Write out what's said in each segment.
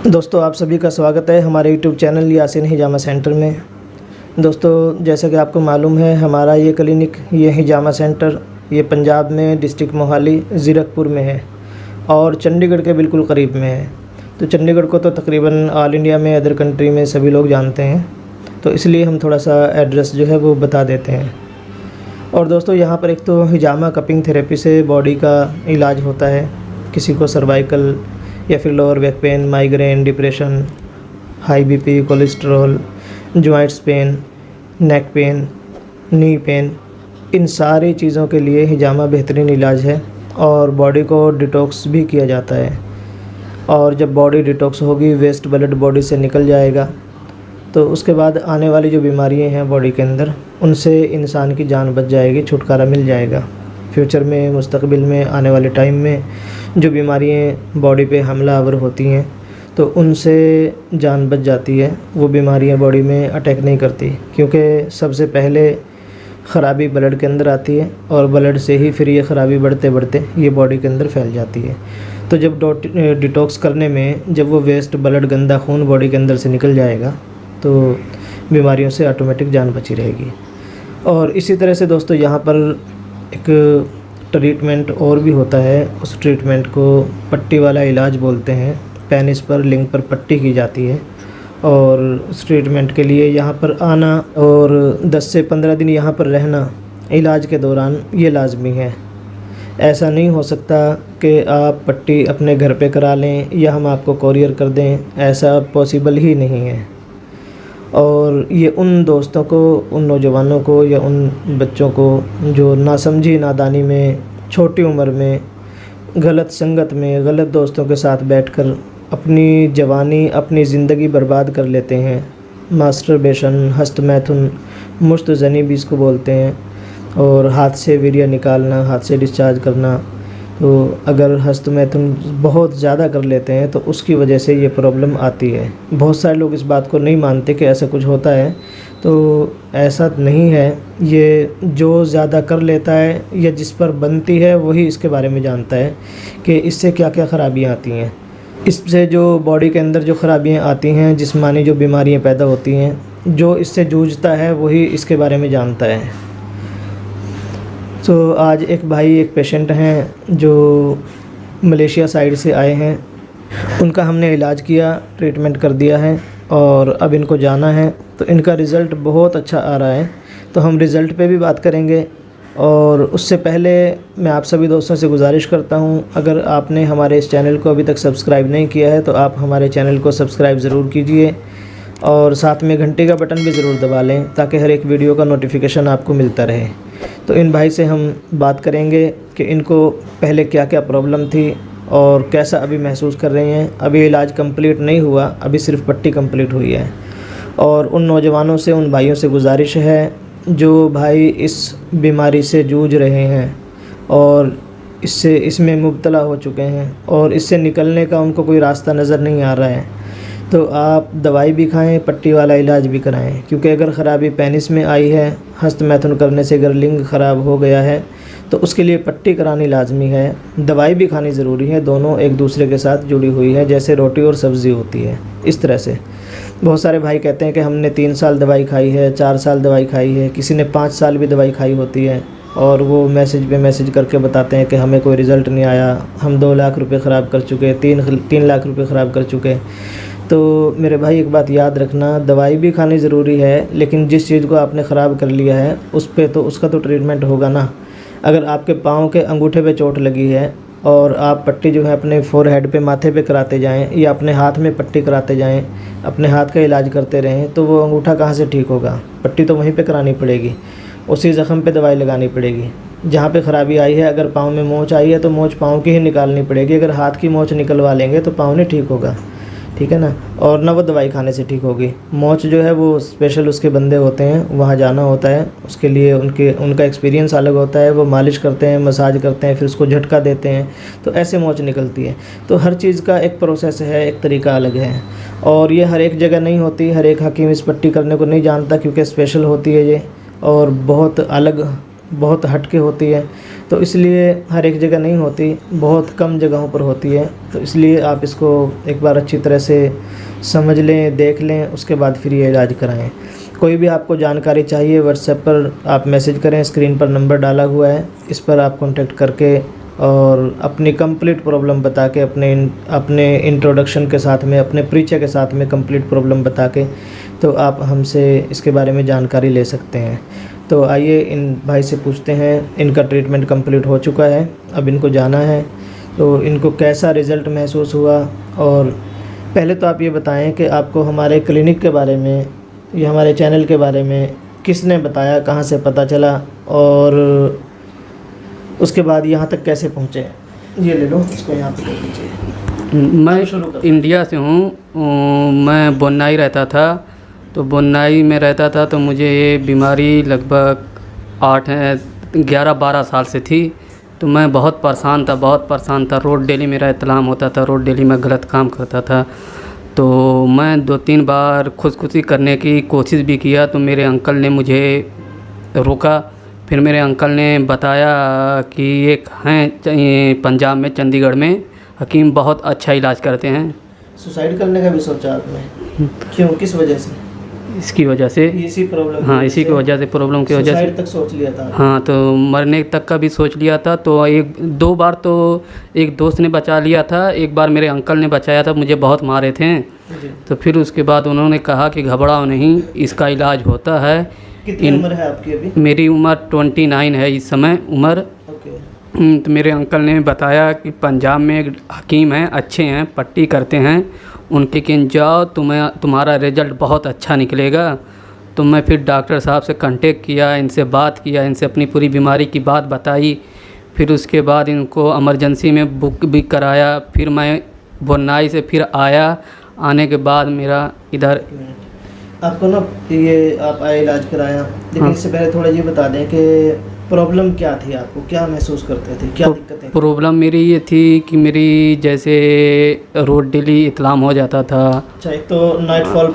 दोस्तों आप सभी का स्वागत है हमारे YouTube चैनल यासीन हिजामा सेंटर में। दोस्तों जैसा कि आपको मालूम है हमारा ये क्लिनिक ये हिजामा सेंटर ये पंजाब में डिस्ट्रिक्ट मोहाली ज़ीरकपुर में है और चंडीगढ़ के बिल्कुल करीब में है। तो चंडीगढ़ को तो तकरीबन ऑल इंडिया में अदर कंट्री में सभी लोग जानते हैं, तो इसलिए हम थोड़ा सा एड्रेस जो है वो बता देते हैं। और दोस्तों यहाँ पर एक तो हिजामा कपिंग थेरेपी से बॉडी का इलाज होता है। किसी को सर्वाइकल या फिर lower back pain, migraine, depression, high BP, cholesterol, joints pain, neck pain, knee pain, इन सारी चीज़ों के लिए हिजामा बेहतरीन इलाज है और बॉडी को डिटॉक्स भी किया जाता है। और जब बॉडी डिटॉक्स होगी, वेस्ट ब्लड बॉडी से निकल जाएगा, तो उसके बाद आने वाली जो बीमारियां हैं बॉडी के अंदर, उनसे इंसान की जान बच जाएगी, छुटकारा मिल जाएगा। फ्यूचर में, मुस्तकबिल में, आने वाले टाइम में जो बीमारियां बॉडी पे हमलावर होती हैं तो उनसे जान बच जाती है। वो बीमारियां बॉडी में अटैक नहीं करती, क्योंकि सबसे पहले ख़राबी ब्लड के अंदर आती है और ब्लड से ही फिर ये ख़राबी बढ़ते बढ़ते ये बॉडी के अंदर फैल जाती है। तो जब डिटॉक्स करने में जब वो वेस्ट ब्लड, गंदा खून बॉडी के अंदर से निकल जाएगा तो बीमारियों से ऑटोमेटिक जान बची रहेगी। और इसी तरह से दोस्तों यहाँ पर एक ट्रीटमेंट और भी होता है। उस ट्रीटमेंट को पट्टी वाला इलाज बोलते हैं। पेनिस पर, लिंग पर पट्टी की जाती है और उस ट्रीटमेंट के लिए यहाँ पर आना और 10 से 15 दिन यहाँ पर रहना इलाज के दौरान ये लाजमी है। ऐसा नहीं हो सकता कि आप पट्टी अपने घर पे करा लें या हम आपको कोरियर कर दें, ऐसा पॉसिबल ही नहीं है। और ये उन दोस्तों को, उन नौजवानों को या उन बच्चों को जो नासमझी नादानी में, छोटी उम्र में, गलत संगत में, गलत दोस्तों के साथ बैठकर अपनी जवानी, अपनी ज़िंदगी बर्बाद कर लेते हैं। मास्टरबेशन, हस्तमैथुन, मुस्तज़नी भी इसको बोलते हैं। और हाथ से वीर्य निकालना, हाथ से डिस्चार्ज करना, तो अगर हस्तमैथुन बहुत ज़्यादा कर लेते हैं तो उसकी वजह से ये प्रॉब्लम आती है। बहुत सारे लोग इस बात को नहीं मानते कि ऐसा कुछ होता है, तो ऐसा नहीं है। ये जो ज़्यादा कर लेता है या जिस पर बनती है वही इसके बारे में जानता है कि इससे क्या क्या ख़राबियाँ आती हैं। इससे जो बॉडी के अंदर जो ख़राबियाँ आती हैं, जिस्मानी जो बीमारियाँ पैदा होती हैं, जो इससे जूझता है वही इसके बारे में जानता है। तो आज एक भाई, एक पेशेंट हैं जो मलेशिया साइड से आए हैं। उनका हमने इलाज किया, ट्रीटमेंट कर दिया है और अब इनको जाना है। तो इनका रिज़ल्ट बहुत अच्छा आ रहा है, तो हम रिज़ल्ट पे भी बात करेंगे। और उससे पहले मैं आप सभी दोस्तों से गुजारिश करता हूं, अगर आपने हमारे इस चैनल को अभी तक सब्सक्राइब नहीं किया है तो आप हमारे चैनल को सब्सक्राइब ज़रूर कीजिए और साथ में घंटे का बटन भी ज़रूर दबा लें ताकि हर एक वीडियो का नोटिफिकेशन आपको मिलता रहे। तो इन भाई से हम बात करेंगे कि इनको पहले क्या क्या प्रॉब्लम थी और कैसा अभी महसूस कर रहे हैं। अभी इलाज कंप्लीट नहीं हुआ, अभी सिर्फ पट्टी कंप्लीट हुई है। और उन नौजवानों से, उन भाइयों से गुजारिश है जो भाई इस बीमारी से जूझ रहे हैं और इसमें मुब्तला हो चुके हैं और इससे निकलने का उनको कोई रास्ता नज़र नहीं आ रहा है, तो आप दवाई भी खाएं, पट्टी वाला इलाज भी कराएं। क्योंकि अगर ख़राबी पेनिस में आई है, हस्तमैथुन करने से अगर लिंग ख़राब हो गया है तो उसके लिए पट्टी करानी लाजमी है, दवाई भी खानी ज़रूरी है। दोनों एक दूसरे के साथ जुड़ी हुई है, जैसे रोटी और सब्ज़ी होती है, इस तरह से। बहुत सारे भाई कहते हैं कि हमने 3 साल दवाई खाई है, 4 साल दवाई खाई है, किसी ने 5 साल भी दवाई खाई होती है और वो मैसेज पे मैसेज करके बताते हैं कि हमें कोई रिज़ल्ट नहीं आया, हम 2 लाख रुपये ख़राब कर चुके, 3 लाख रुपये ख़राब कर चुके। तो मेरे भाई एक बात याद रखना, दवाई भी खानी ज़रूरी है, लेकिन जिस चीज़ को आपने ख़राब कर लिया है उसका तो ट्रीटमेंट होगा ना। अगर आपके पाँव के अंगूठे पे चोट लगी है और आप पट्टी जो है अपने फोरहेड पे, माथे पे कराते जाएं या अपने हाथ में पट्टी कराते जाएं, अपने हाथ का इलाज करते रहें, तो वो अंगूठा कहाँ से ठीक होगा। पट्टी तो वहीं पे करानी पड़ेगी, उसी ज़ख़म पे दवाई लगानी पड़ेगी। जहाँ पे ख़राबी आई है, अगर पाँव में मोच आई है तो मोच पाँव की ही निकालनी पड़ेगी। अगर हाथ की मोच निकलवा लेंगे तो पाँव नहीं ठीक होगा, ठीक है ना। और ना वो दवाई खाने से ठीक होगी। मोच जो है वो स्पेशल उसके बंदे होते हैं, वहाँ जाना होता है, उसके लिए उनका एक्सपीरियंस अलग होता है। वो मालिश करते हैं, मसाज करते हैं, फिर उसको झटका देते हैं, तो ऐसे मोच निकलती है। तो हर चीज़ का एक प्रोसेस है, एक तरीका अलग है और ये हर एक जगह नहीं होती। हर एक हकीम इस पट्टी करने को नहीं जानता क्योंकि स्पेशल होती है ये और बहुत अलग बहुत हटके होती है, तो इसलिए हर एक जगह नहीं होती, बहुत कम जगहों पर होती है। तो इसलिए आप इसको एक बार अच्छी तरह से समझ लें, देख लें, उसके बाद फिर ये इलाज कराएं। कोई भी आपको जानकारी चाहिए व्हाट्सएप पर आप मैसेज करें, स्क्रीन पर नंबर डाला हुआ है, इस पर आप कॉन्टेक्ट करके और अपनी कंप्लीट प्रॉब्लम बता के अपने इंट्रोडक्शन के साथ में, अपने परिचय के साथ में कंप्लीट प्रॉब्लम बता के तो आप हमसे इसके बारे में जानकारी ले सकते हैं। तो आइए इन भाई से पूछते हैं, इनका ट्रीटमेंट कंप्लीट हो चुका है, अब इनको जाना है, तो इनको कैसा रिज़ल्ट महसूस हुआ। और पहले तो आप ये बताएं कि आपको हमारे क्लिनिक के बारे में या हमारे चैनल के बारे में किसने बताया, कहाँ से पता चला, और उसके बाद यहाँ तक कैसे पहुँचे। ये ले लो, इसको यहाँ पे कर दीजिए। मैं इंडिया से हूँ। मैं बोन्नाई रहता था, तो बोन्नाई में रहता था तो मुझे ये बीमारी लगभग 11-12 साल से थी। तो मैं बहुत परेशान था। रोज़ डेली मेरा इत्लाम होता था, रोज़ डेली मैं गलत काम करता था। तो मैं 2-3 बार खुदकुशी करने की कोशिश भी किया, तो मेरे अंकल ने मुझे रोका। फिर मेरे अंकल ने बताया कि एक हैं पंजाब में, चंडीगढ़ में हकीम बहुत अच्छा इलाज करते हैं। सुसाइड करने का भी सोचा आपने? क्यों, किस वजह से? इसकी वजह से, इसी प्रॉब्लम? हाँ, इसी की वजह से, प्रॉब्लम की वजह से सुसाइड तक सोच लिया था? हाँ, तो मरने तक का भी सोच लिया था। तो 1-2 बार तो एक दोस्त ने बचा लिया था, एक बार मेरे अंकल ने बचाया था, मुझे बहुत मारे थे। तो फिर उसके बाद उन्होंने कहा कि घबराओ नहीं, इसका इलाज होता है। कितनी उम्र है आपकी अभी? मेरी उम्र 29 है इस समय उम्र। तो मेरे अंकल ने बताया कि पंजाब में एक हकीम हैं, अच्छे हैं, पट्टी करते हैं, उनके किन जाओ, तुम्हारा रिज़ल्ट बहुत अच्छा निकलेगा। तो मैं फिर डॉक्टर साहब से कांटेक्ट किया, इनसे बात किया, इनसे अपनी पूरी बीमारी की बात बताई। फिर उसके बाद इनको इमरजेंसी में बुक भी कराया। फिर मैं बोन्नाई से फिर आया, आने के बाद मेरा इधर आपको ना ये आप आए, इलाज कराया, लेकिन इससे पहले थोड़ा ये बता दें कि प्रॉब्लम क्या थी, आपको क्या महसूस करते थे, क्या दिक्कतें? प्रॉब्लम मेरी ये थी कि मेरी जैसे रोज डेली इत्लाम हो जाता था। अच्छा, एक तो नाइटफॉल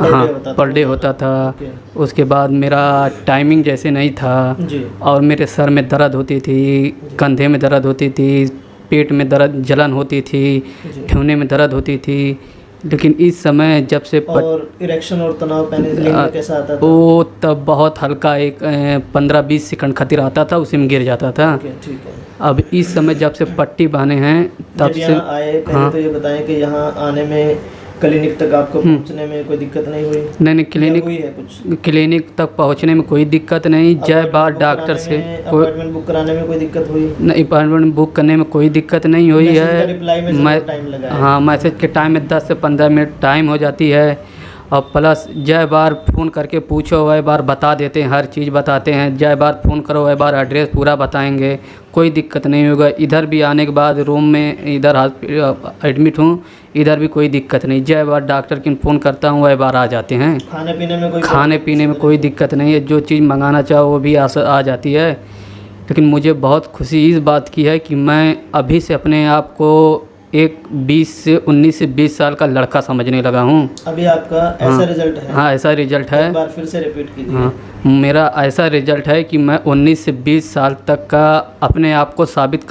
पर डे होता था। उसके बाद मेरा टाइमिंग जैसे नहीं था जी। और मेरे सर में दर्द होती थी, कंधे में दर्द होती थी, पेट में दर्द, जलन होती थी, ठेवने में दर्द होती थी। लेकिन इस समय जब से और इरेक्शन और तनाव पेनिसिलिन में कैसा आता था? वो तब बहुत हल्का, एक 15-20 सेकंड खातिर आता था, उसी में गिर जाता था। ठीक है। अब इस समय जब से पट्टी बांधे हैं तब से आए, पहले तो ये बताएं कि यहाँ आने में, क्लिनिक तक आपको पहुँचने में कोई दिक्कत नहीं हुई? नहीं, क्लिनिक तक पहुँचने में कोई दिक्कत नहीं। जय बार डॉक्टर से कोई अपॉइंटमेंट बुक कराने में कोई दिक्कत हुई? नहीं, अपॉइंटमेंट बुक करने में कोई दिक्कत नहीं हुई है। हाँ, मैसेज के टाइम में 10 से 15 मिनट टाइम हो जाती है। और प्लस जय बार फ़ोन करके पूछो, वह बार बता देते हैं, हर चीज़ बताते हैं। जय बार फ़ोन करो, वह बार एड्रेस पूरा बताएंगे, कोई दिक्कत नहीं होगा। इधर भी आने के बाद रूम में इधर एडमिट हूँ, इधर भी कोई दिक्कत नहीं। जय बार डॉक्टर की फ़ोन करता हूँ, वह बार आ जाते हैं। खाने पीने में कोई दिक्कत नहीं है, जो चीज़ मंगाना चाहो वो भी आ जाती है। लेकिन मुझे बहुत खुशी इस बात की है कि मैं अभी से अपने आप को एक 19 से 20 साल का लड़का समझने लगा हूँ। अभी आपका ऐसा रिजल्ट है? हाँ, ऐसा रिजल्ट है। एक बार फिर से रिपीट कीजिए। हाँ, मेरा ऐसा रिजल्ट है कि मैं 19 से 20 साल तक का अपने आप को साबित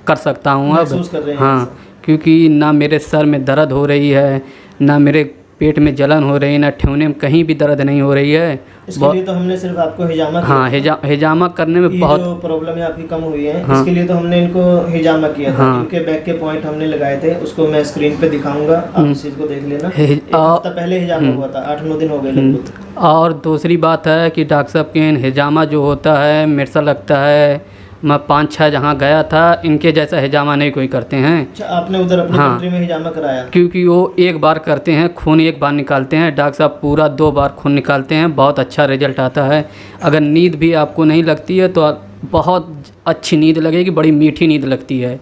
कर सकता हूँ अब। हाँ, क्योंकि ना मेरे सर में दर्द हो रही है, ना मेरे पेट में जलन हो रही है, ना ठेवने में कहीं भी दर्द नहीं हो रही है। इसके लिए तो हमने सिर्फ आपको हिजामा किया। हाँ, हिजामा करने में बहुत जो प्रॉब्लम है आपकी कम हुई है। हाँ, इसके लिए तो हमने इनको हिजामा किया था। इनके बैक के पॉइंट हमने लगाए थे, उसको मैं स्क्रीन पे दिखाऊंगा, आप इस चीज़ को देख लेना। एक हफ्ता पहले हिजामा हुआ था, 8-9 दिन हो गए लगभग। और दूसरी बात है कि डॉक्टर साहब के हिजामा जो होता है, मेरे से लगता है मैं 5-6 जहाँ गया था, इनके जैसा हिजामा नहीं कोई करते हैं। अच्छा, आपने उधर अपनी कंट्री में हिजामा कराया? क्योंकि वो एक बार करते हैं, खून एक बार निकालते हैं, डॉक्टर साहब पूरा 2 बार खून निकालते हैं, बहुत अच्छा रिजल्ट आता है। अगर नींद भी आपको नहीं लगती है तो बहुत अच्छी नींद लगेगी, बड़ी मीठी नींद लगती है।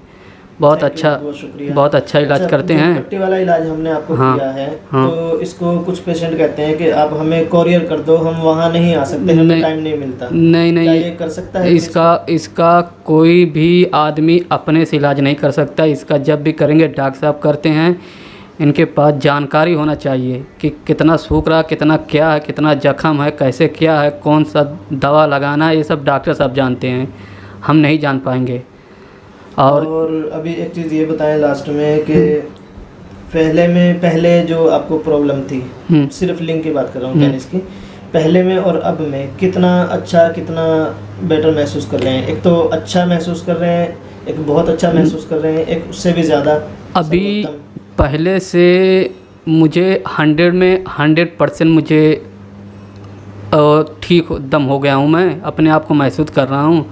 बहुत अच्छा इलाज करते हैं। पट्टी वाला इलाज हमने आपको किया है। तो इसको कुछ पेशेंट कहते हैं कि आप हमें कोरियर कर दो, हम वहाँ नहीं आ सकते, हमें टाइम नहीं मिलता। नहीं, ये कर सकता है? इसका कोई भी आदमी अपने से इलाज नहीं कर सकता। इसका जब भी करेंगे, डॉक्टर साहब करते हैं। इनके पास जानकारी होना चाहिए कि कितना सूख रहा, कितना क्या है, कितना जख्म है, कैसे क्या है, कौन सा दवा लगाना है, ये सब डॉक्टर साहब जानते हैं, हम नहीं जान पाएंगे। और अभी एक चीज़ ये बताएं लास्ट में कि पहले जो आपको प्रॉब्लम थी, सिर्फ लिंग की बात कर रहा हूँ टेनिस की, पहले में और अब में कितना अच्छा, कितना बेटर महसूस कर रहे हैं? एक तो अच्छा महसूस कर रहे हैं, एक बहुत अच्छा महसूस कर रहे हैं, एक उससे भी ज़्यादा अभी पहले से मुझे 100 में 100% मुझे ठीक दम हो गया हूँ, मैं अपने आप को महसूस कर रहा हूँ।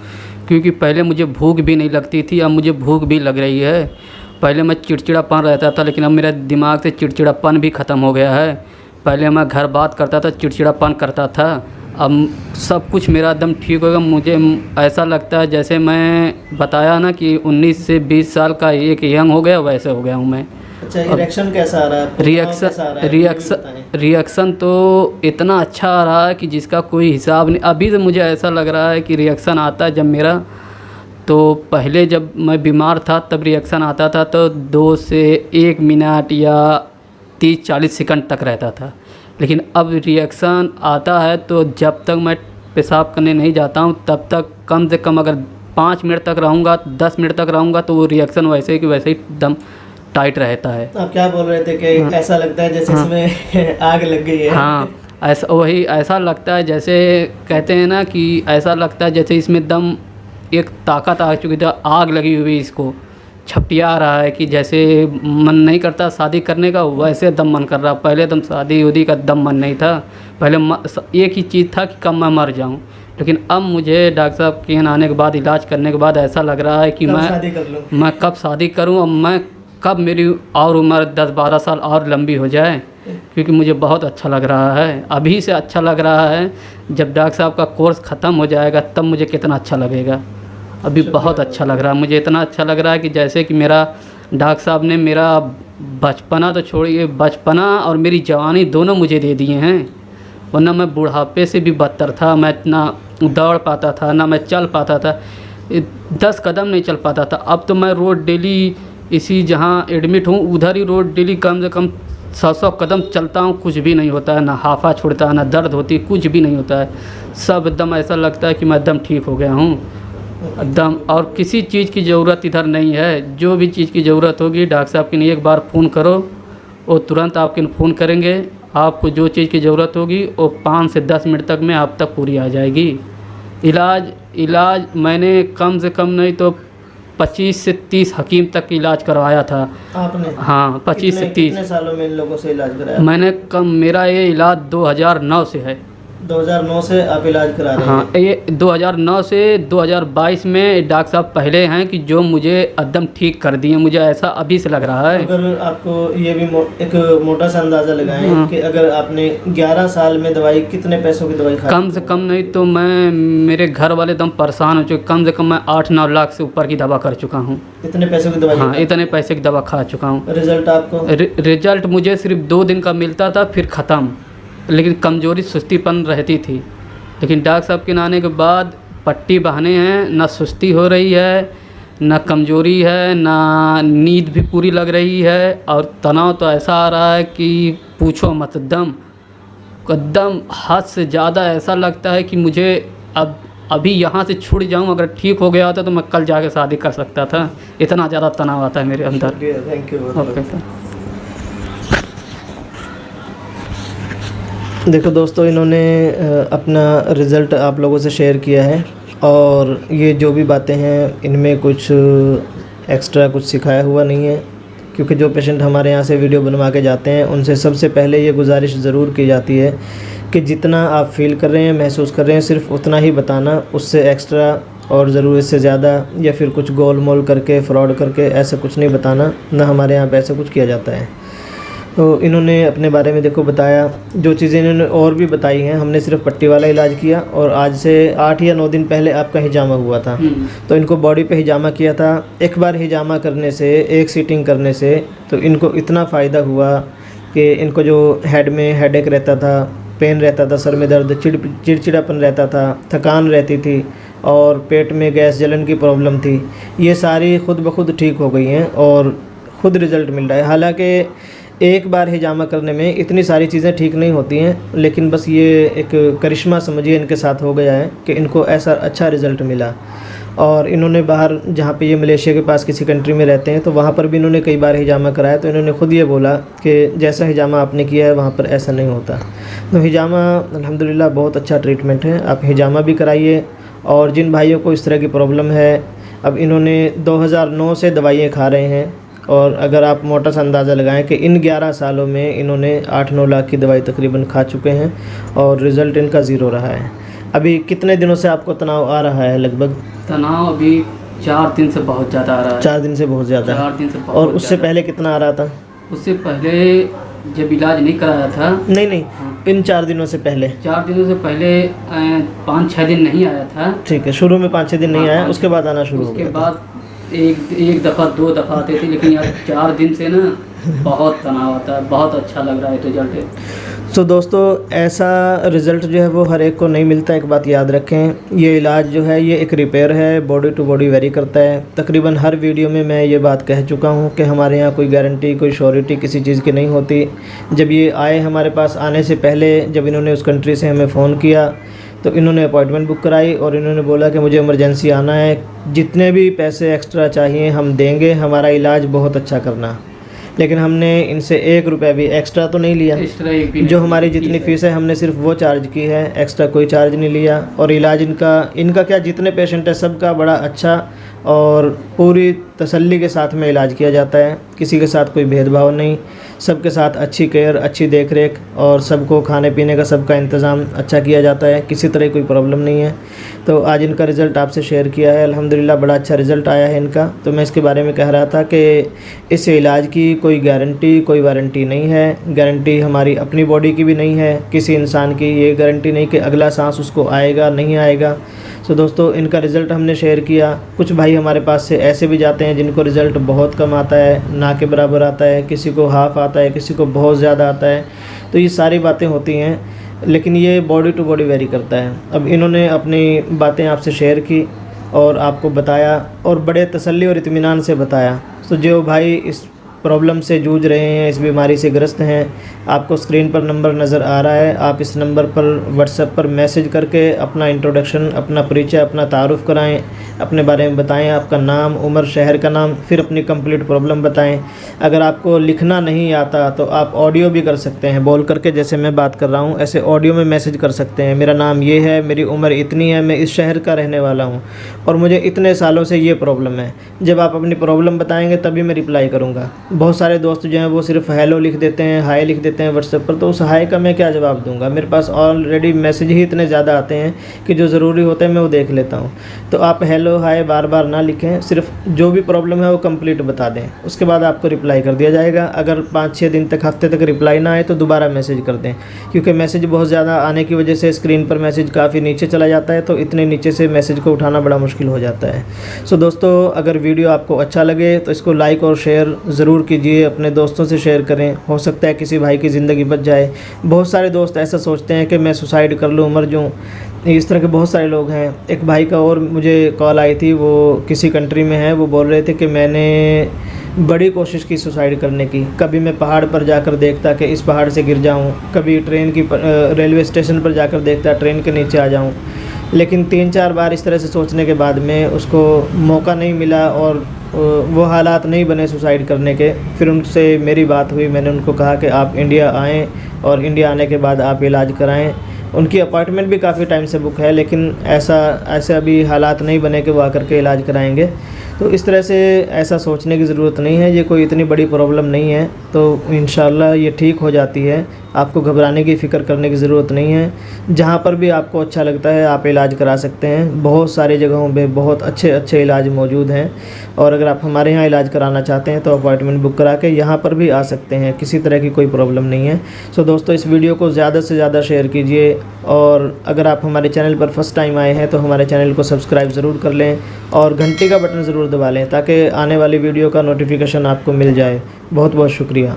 क्योंकि पहले मुझे भूख भी नहीं लगती थी, अब मुझे भूख भी लग रही है। पहले मैं चिड़चिड़ापन रहता था, लेकिन अब मेरे दिमाग से चिड़चिड़ापन भी ख़त्म हो गया है। पहले मैं घर बात करता था, चिड़चिड़ापन करता था, अब सब कुछ मेरा एकदम ठीक होगा। मुझे ऐसा लगता है जैसे मैं बताया ना कि 19 से 20 साल का एक यंग हो गया, वैसे हो गया हूँ मैं। अच्छा, रिएक्शन कैसा आ रहा है? रिएक्शन तो इतना अच्छा आ रहा है कि जिसका कोई हिसाब नहीं। अभी तो मुझे ऐसा लग रहा है कि रिएक्शन आता है जब मेरा, तो पहले जब मैं बीमार था तब रिएक्शन आता था तो 2 से 1 मिनट या 30-40 सेकंड तक रहता था। लेकिन अब रिएक्शन आता है तो जब तक मैं पेशाब करने नहीं जाता हूँ तब तक कम से कम अगर 5 मिनट तक रहूँगा, 10 मिनट तक रहूँगा, तो वो रिएक्शन वैसे कि वैसे ही एकदम टाइट रहता है। आप क्या बोल रहे थे कि हाँ, ऐसा लगता है जैसे इसमें आग लग गई है? हाँ, ऐसा लगता है जैसे कहते हैं ना कि ऐसा लगता है जैसे इसमें दम एक ताकत आ चुकी थी, आग लगी हुई, इसको छपिया रहा है कि जैसे मन नहीं करता शादी करने का, वैसे दम मन कर रहा। पहले दम शादी उदी का दम मन नहीं था, पहले एक ही चीज़ था कि कब मैं मर जाऊं। लेकिन अब मुझे डॉक्टर साहब के यहाँ आने के बाद, इलाज करने के बाद ऐसा लग रहा है कि मैं कब शादी करूं, और मैं कब मेरी और उम्र 10-12 साल और लंबी हो जाए, क्योंकि मुझे बहुत अच्छा लग रहा है। अभी से अच्छा लग रहा है, जब डॉक्टर साहब का कोर्स ख़त्म हो जाएगा तब मुझे कितना अच्छा लगेगा। अभी बहुत अच्छा लग रहा है मुझे, इतना अच्छा लग रहा है कि जैसे कि मेरा डॉक्टर साहब ने मेरा बचपना तो छोड़िए, बचपना और मेरी जवानी दोनों मुझे दे दिए हैं। वरना मैं बुढ़ापे से भी बदतर था, मैं ना दौड़ पाता था, ना मैं चल पाता था, 10 कदम नहीं चल पाता था। अब तो मैं रोज़ डेली इसी जहाँ एडमिट हूँ उधर ही रोज़ डेली कम से कम 100 कदम चलता हूँ, कुछ भी नहीं होता है, ना हाफा छुड़ता है, ना दर्द होती, कुछ भी नहीं होता है। सब एकदम ऐसा लगता है कि मैं एकदम ठीक हो गया हूँ एकदम, और किसी चीज़ की ज़रूरत इधर नहीं है। जो भी चीज़ की ज़रूरत होगी डॉक्टर साहब के लिए एक बार फ़ोन करो, वो तुरंत आपके फ़ोन करेंगे। आपको जो चीज़ की ज़रूरत होगी वो 5 से 10 मिनट तक में आप तक पूरी आ जाएगी। इलाज मैंने कम से कम नहीं तो 25 से 30 हकीम तक इलाज करवाया था। आपने? हाँ, 25 से 30। कितने सालों में इन लोगों से इलाज कराया? मेरा ये इलाज 2009 से है। 2009 से आप इलाज करा रहे हैं? हाँ, ये 2009 से 2022 में डॉक्टर साहब पहले हैं कि जो मुझे एकदम ठीक कर दिए। मुझे ऐसा अभी से लग रहा है। अगर आपको ये भी एक मोटा सा अंदाज़ा लगाएं कि अगर आपने 11 साल में दवाई, कितने पैसों की दवाई खाई? कम से कम नहीं तो मेरे घर वाले एकदम परेशान हो चुके। कम से कम मैं 8-9 लाख से ऊपर की दवा कर चुका हूँ। इतने पैसों की दवाई? हाँ, इतने पैसे की दवा खा चुका हूँ। रिजल्ट आपको? रिजल्ट मुझे सिर्फ 2 दिन का मिलता था, फिर ख़त्म। लेकिन कमज़ोरी, सुस्तीपन रहती थी। लेकिन डॉक्टर साहब के आने के बाद पट्टी बहाने हैं, ना सुस्ती हो रही है, ना कमज़ोरी है, ना नींद भी पूरी लग रही है, और तनाव तो ऐसा आ रहा है कि पूछो मत। एकदम हद से ज़्यादा ऐसा लगता है कि मुझे अभी यहाँ से छूट जाऊँ, अगर ठीक हो गया होता तो मैं कल जाके शादी कर सकता था। इतना ज़्यादा तनाव आता है मेरे अंदर। Thank you. Okay sir. देखो दोस्तों, इन्होंने अपना रिज़ल्ट आप लोगों से शेयर किया है, और ये जो भी बातें हैं इनमें कुछ एक्स्ट्रा कुछ सिखाया हुआ नहीं है। क्योंकि जो पेशेंट हमारे यहाँ से वीडियो बनवा के जाते हैं उनसे सबसे पहले ये गुजारिश ज़रूर की जाती है कि जितना आप फील कर रहे हैं, महसूस कर रहे हैं, सिर्फ उतना ही बताना, उससे एक्स्ट्रा और ज़रूरत से ज़्यादा या फिर कुछ गोल मोल करके, फ्रॉड करके ऐसा कुछ नहीं बताना। ना हमारे यहाँ पे ऐसा कुछ किया जाता है। तो इन्होंने अपने बारे में देखो बताया, जो चीज़ें इन्होंने और भी बताई हैं। हमने सिर्फ पट्टी वाला इलाज किया, और आज से 8 या 9 दिन पहले आपका हिजामा हुआ था, तो इनको बॉडी पे हिजामा किया था। एक बार हिजामा करने से, एक सीटिंग करने से तो इनको इतना फ़ायदा हुआ कि इनको जो हेड में हेडेक रहता था, पेन रहता था, सर में दर्द, चिड़चिड़ापन रहता था, थकान रहती थी, और पेट में गैस जलन की प्रॉब्लम थी, ये सारी खुद ब खुद ठीक हो गई हैं और ख़ुद रिज़ल्ट मिल रहा है। हालांकि एक बार हिजामा करने में इतनी सारी चीज़ें ठीक नहीं होती हैं, लेकिन बस ये एक करिश्मा समझिए इनके साथ हो गया है कि इनको ऐसा अच्छा रिज़ल्ट मिला। और इन्होंने बाहर, जहाँ पे ये मलेशिया के पास किसी कंट्री में रहते हैं, तो वहाँ पर भी इन्होंने कई बार हिजामा कराया, तो इन्होंने ख़ुद ये बोला कि जैसा हिजामा आपने किया है वहाँ पर ऐसा नहीं होता। तो हिजामा अल्हम्दुलिल्लाह बहुत अच्छा ट्रीटमेंट है, आप हिजामा भी कराइए। और जिन भाइयों को इस तरह की प्रॉब्लम है, अब इन्होंने 2009 से दवाइयाँ खा रहे हैं, और अगर आप मोटा सा अंदाज़ा लगाएं कि इन 11 सालों में इन्होंने 8-9 लाख की दवाई तकरीबन खा चुके हैं और रिज़ल्ट इनका ज़ीरो रहा है। अभी कितने दिनों से आपको तनाव आ रहा है? लगभग तनाव अभी 4 दिन से बहुत ज़्यादा आ रहा है। 4 दिन से बहुत ज़्यादा? 4 दिन से बहुत। और उससे पहले कितना आ रहा था? उससे पहले जब इलाज नहीं कराया था। नहीं, इन 4 दिनों से पहले? 4 दिनों से पहले 5-6 दिन नहीं आया था। ठीक है, शुरू में 5-6 दिन नहीं आया, उसके बाद आना शुरू हो गया। उसके बाद एक दफ़ा 2 दफ़ा आते थे, लेकिन यार 4 दिन से ना बहुत तनाव आता है, बहुत अच्छा लग रहा है रिजल्ट। तो दोस्तों, ऐसा रिज़ल्ट जो है वो हर एक को नहीं मिलता। एक बात याद रखें, ये इलाज जो है ये एक रिपेयर है, बॉडी टू बॉडी वेरी करता है। तकरीबन हर वीडियो में मैं ये बात कह चुका हूँ कि हमारे यहाँ कोई गारंटी, कोई श्योरिटी किसी चीज़ की नहीं होती। जब ये आए हमारे पास, आने से पहले जब इन्होंने उस कंट्री से हमें फ़ोन किया तो इन्होंने अपॉइंटमेंट बुक कराई और इन्होंने बोला कि मुझे इमरजेंसी आना है, जितने भी पैसे एक्स्ट्रा चाहिए हम देंगे, हमारा इलाज बहुत अच्छा करना। लेकिन हमने इनसे 1 रुपया भी एक्स्ट्रा तो नहीं लिया। जो हमारी जितनी फ़ीस है हमने सिर्फ वो चार्ज की है, एक्स्ट्रा कोई चार्ज नहीं लिया। और इलाज इनका क्या, जितने पेशेंट है सबका बड़ा अच्छा और पूरी तसल्ली के साथ में इलाज किया जाता है। किसी के साथ कोई भेदभाव नहीं, सबके साथ अच्छी केयर, अच्छी देखरेख, और सबको खाने पीने का सबका इंतज़ाम अच्छा किया जाता है। किसी तरह कोई प्रॉब्लम नहीं है। तो आज इनका रिज़ल्ट आपसे शेयर किया है, अल्हम्दुलिल्लाह बड़ा अच्छा रिज़ल्ट आया है इनका। तो मैं इसके बारे में कह रहा था कि इस इलाज की कोई गारंटी, कोई वारंटी नहीं है। गारंटी हमारी अपनी बॉडी की भी नहीं है, किसी इंसान की ये गारंटी नहीं कि अगला सांस उसको आएगा नहीं आएगा। तो दोस्तों, इनका रिज़ल्ट हमने शेयर किया। कुछ भाई हमारे पास से ऐसे भी जाते हैं जिनको रिज़ल्ट बहुत कम आता है, ना के बराबर आता है, किसी को हाफ़ आता है, किसी को बहुत ज़्यादा आता है। तो ये सारी बातें होती हैं, लेकिन ये बॉडी टू बॉडी वेरी करता है। अब इन्होंने अपनी बातें आपसे शेयर की और आपको बताया, और बड़े तसल्ली और इत्मीनान से बताया। तो जो भाई इस प्रॉब्लम से जूझ रहे हैं, इस बीमारी से ग्रस्त हैं, आपको स्क्रीन पर नंबर नज़र आ रहा है, आप इस नंबर पर व्हाट्सएप पर मैसेज करके अपना इंट्रोडक्शन, अपना परिचय, अपना तारुफ़ कराएं, अपने बारे में बताएं, आपका नाम, उम्र, शहर का नाम, फिर अपनी कंप्लीट प्रॉब्लम बताएं। अगर आपको लिखना नहीं आता तो आप ऑडियो भी कर सकते हैं, बोल करके जैसे मैं बात कर रहा हूँ ऐसे ऑडियो में मैसेज कर सकते हैं। मेरा नाम ये है, मेरी उम्र इतनी है, मैं इस शहर का रहने वाला हूँ और मुझे इतने सालों से ये प्रॉब्लम है। जब आप अपनी प्रॉब्लम बताएँगे तभी मैं रिप्लाई करूँगा। बहुत सारे दोस्त जो हैं वो सिर्फ हेलो लिख देते हैं, हाय लिख देते हैं व्हाट्सएप पर, तो उस हाय का मैं क्या जवाब दूंगा? मेरे पास ऑलरेडी मैसेज ही इतने ज़्यादा आते हैं कि जो ज़रूरी होते हैं मैं वो देख लेता हूँ। तो आप हेलो हाय बार बार ना लिखें, सिर्फ जो भी प्रॉब्लम है वो कंप्लीट बता दें, उसके बाद आपको रिप्लाई कर दिया जाएगा। अगर 5-6 दिन तक, हफ्ते तक रिप्लाई ना आए तो दोबारा मैसेज कर दें, क्योंकि मैसेज बहुत ज़्यादा आने की वजह से स्क्रीन पर मैसेज काफ़ी नीचे चला जाता है, तो इतने नीचे से मैसेज को उठाना बड़ा मुश्किल हो जाता है। सो दोस्तों, अगर वीडियो आपको अच्छा लगे तो इसको लाइक और शेयर ज़रूर कीजिए, अपने दोस्तों से शेयर करें, हो सकता है किसी भाई की ज़िंदगी बच जाए। बहुत सारे दोस्त ऐसा सोचते हैं कि मैं सुसाइड कर लूँ, मर जाऊँ, इस तरह के बहुत सारे लोग हैं। एक भाई का और मुझे कॉल आई थी, वो किसी कंट्री में है, वो बोल रहे थे कि मैंने बड़ी कोशिश की सुसाइड करने की, कभी मैं पहाड़ पर जाकर देखता कि इस पहाड़ से गिर जाऊँ, कभी रेलवे स्टेशन पर जाकर देखता ट्रेन के नीचे आ जाऊँ, लेकिन 3-4 बार इस तरह से सोचने के बाद में उसको मौका नहीं मिला और वो हालात नहीं बने सुसाइड करने के। फिर उनसे मेरी बात हुई, मैंने उनको कहा कि आप इंडिया आएँ और इंडिया आने के बाद आप इलाज कराएँ। उनकी अपॉइंटमेंट भी काफ़ी टाइम से बुक है, लेकिन ऐसे अभी हालात नहीं बने कि वो आकर के इलाज कराएंगे। तो इस तरह से ऐसा सोचने की ज़रूरत नहीं है, ये कोई इतनी बड़ी प्रॉब्लम नहीं है, तो इंशाल्लाह ये ठीक हो जाती है। आपको घबराने की फ़िक्र करने की ज़रूरत नहीं है। जहाँ पर भी आपको अच्छा लगता है आप इलाज करा सकते हैं। बहुत सारी जगहों पे बहुत अच्छे इलाज मौजूद हैं, और अगर आप हमारे यहाँ इलाज कराना चाहते हैं तो अपॉइंटमेंट बुक करा के यहाँ पर भी आ सकते हैं, किसी तरह की कोई प्रॉब्लम नहीं है। सो दोस्तों, इस वीडियो को ज़्यादा से ज़्यादा शेयर कीजिए, और अगर आप हमारे चैनल पर फर्स्ट टाइम आए हैं तो हमारे चैनल को सब्सक्राइब ज़रूर कर लें और घंटी का बटन ज़रूर दबा लें, ताकि आने वाली वीडियो का नोटिफिकेशन आपको मिल जाए। बहुत बहुत शुक्रिया।